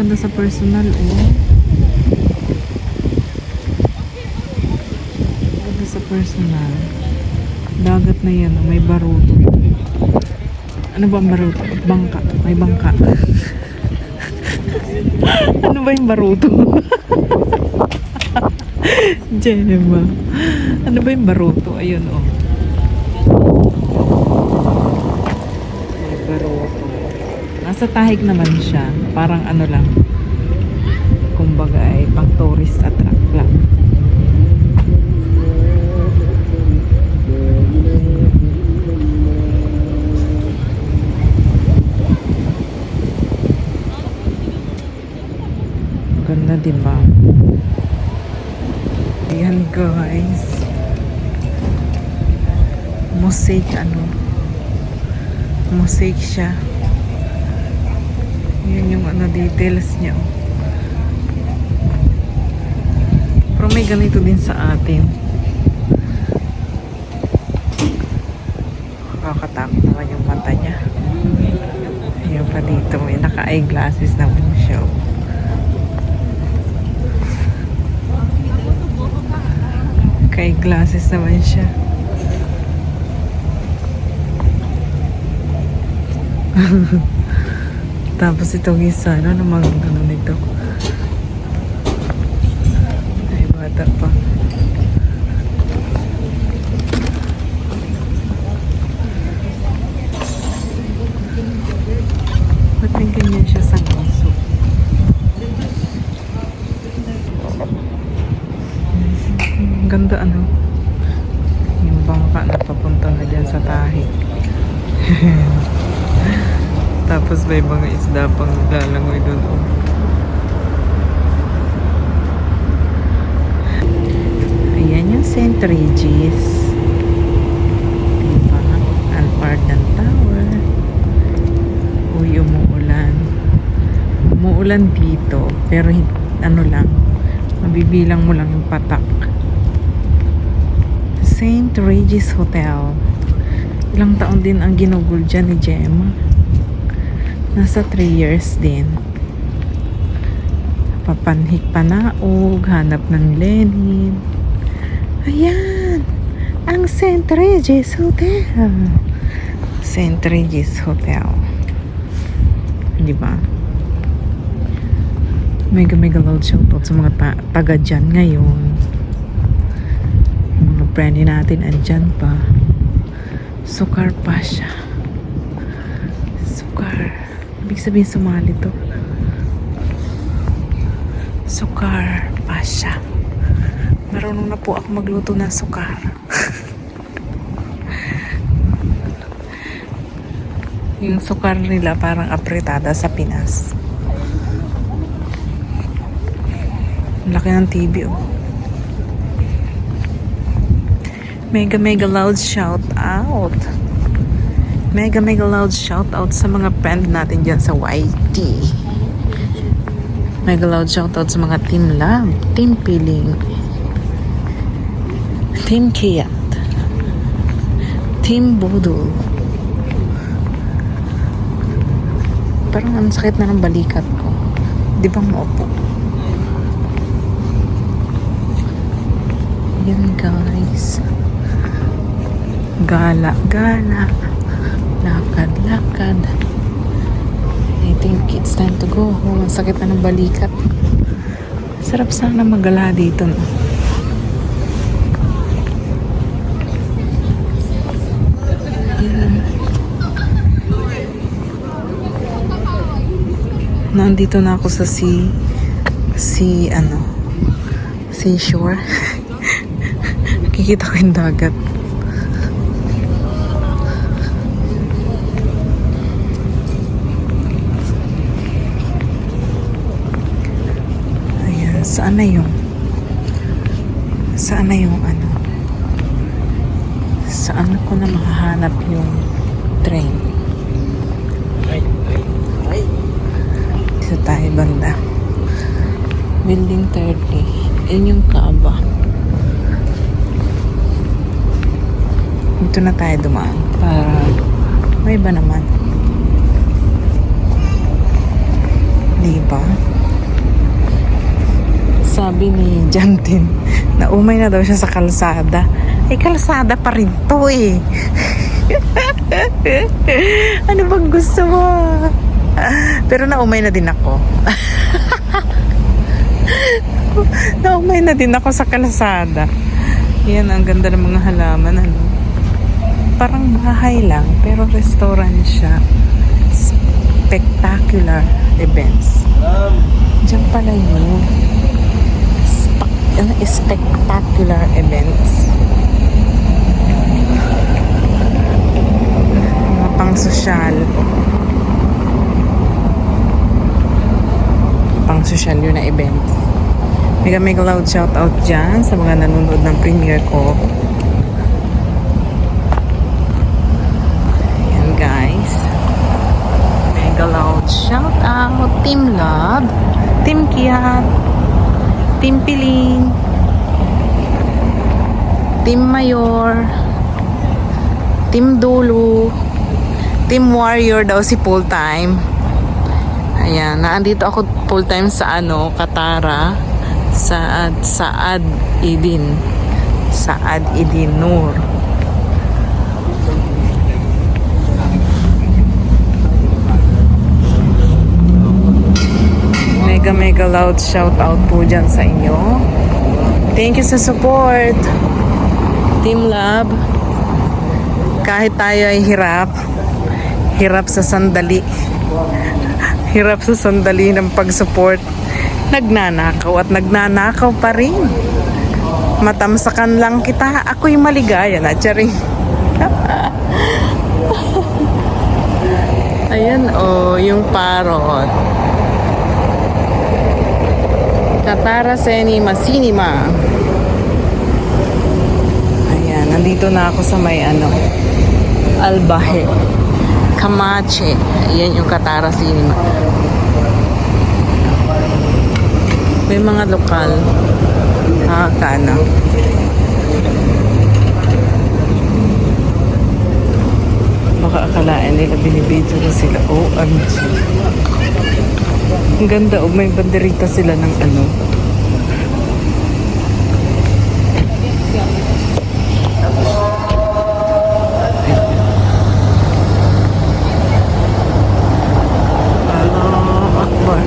ganda sa personal, oh. Ganda sa personal. Dagat na yan, oh. May baruto. Ano ba ang baruto? Bangka. May bangka. Ano ba yung baruto? Gemma. Ano ba yung baruto? Ayun, oh. May baruto. Nasa Tahig naman siya. Parang ano lang. Kumbaga ay pang tourist attract lang. Ganda, diba? Ayan, guys. Mosaic, ano? Mosaic siya. Yan yung ano, details niya. Pero may ganito din sa atin. Nakakatakot naman yung mata niya. Ayan pa dito. May naka-eyeglasses naman siya. Naka-eyeglasses naman siya. Tapos itong isa, ano namang ano nito? Ay, bata pa. Ba't may ganyan siya sa nguso? Ganda, ano? Yung bangka na papunta na dyan sa Tahig. Tapos may mga isda pang lalangoy doon. Oh. Ayan yung St. Regis. Diba? Alpardan Tower. Uy, umuulan. Umuulan dito. Pero ano lang. Mabibilang mo lang yung patak. St. Regis Hotel. Ilang taon din ang ginugol dyan ni Gemma. Nasa 3 years din. Papanhik Panaog, hanap ng Lenin. Ayan! Ang St. Regis Hotel. St. Regis Hotel. Diba? Mega loud shoutout sa mga taga dyan ngayon. Mga friendly natin andyan pa. Sukar pa siya. Sukar. Ibig sabihin sumali to. Sukar pa siya. Marunong na po ako magluto ng sukar. Yung sukar nila parang apretada sa Pinas. Laki ng TV, oh. Mega loud shout out. Mega loud shout out sa mga friend natin dyan sa YT. Mega loud shout out sa mga Team Lab, Team Piling, Team Kiyat, Team Bodol. Parang ang sakit na ng balikat ko. Di ba maupo? Yan, guys. Gala. Lakad. I think it's time to go home. Ang sakit na ng balikat. Sarap sana magala dito, no? Nandito na ako sa seashore. Nakikita ko yung dagat. Ayan, saan na yung ano? Saan ko na makahanap yung train? Dito tayo banda. Building 30. Yun yung Kaaba. Dito na tayo dumaan para may iba naman. Diba? Sabi ni Jantin na umay na daw siya sa kalsada. Eh, kalsada pa rin to eh. Ano bang gusto mo? Pero naumay na din ako. Naumay na din ako sa kalsada. Yan, ang ganda ng mga halaman. Ano? Parang bahay lang, pero restaurant siya. Spectacular events. Diyan pala yun. Spectacular events. Mga pang sosyal. Pang sosyal yun na events. Mega loud shout out dyan sa mga nanonood ng premiere ko. Ayan guys. Mega loud shout out. Team Love, Team Kiat, Team Piling, Team Mayor, Team Dulu, Team Warrior daw si full time. Ayan, naandito ako full time sa Katara. Saad Idin Nur. Mega loud shout out po dyan sa inyo. Thank you sa support, Team Love. Kahit tayo ay hirap sa sandali ng pag-support, nagnanakaw at nagnanakaw pa rin. Matamsakan lang kita, ako'y maligaya na, charing. Ayan yung parot. Katara Cinema. Ayan, nandito na ako sa may Albahe, Camache. Ayan yung Katara Cinema. May mga lokal. Nakakana. Baka akalaan nila binibidyo na sila. OMG. Ang ganda. May banderita sila ng Allah Akbar.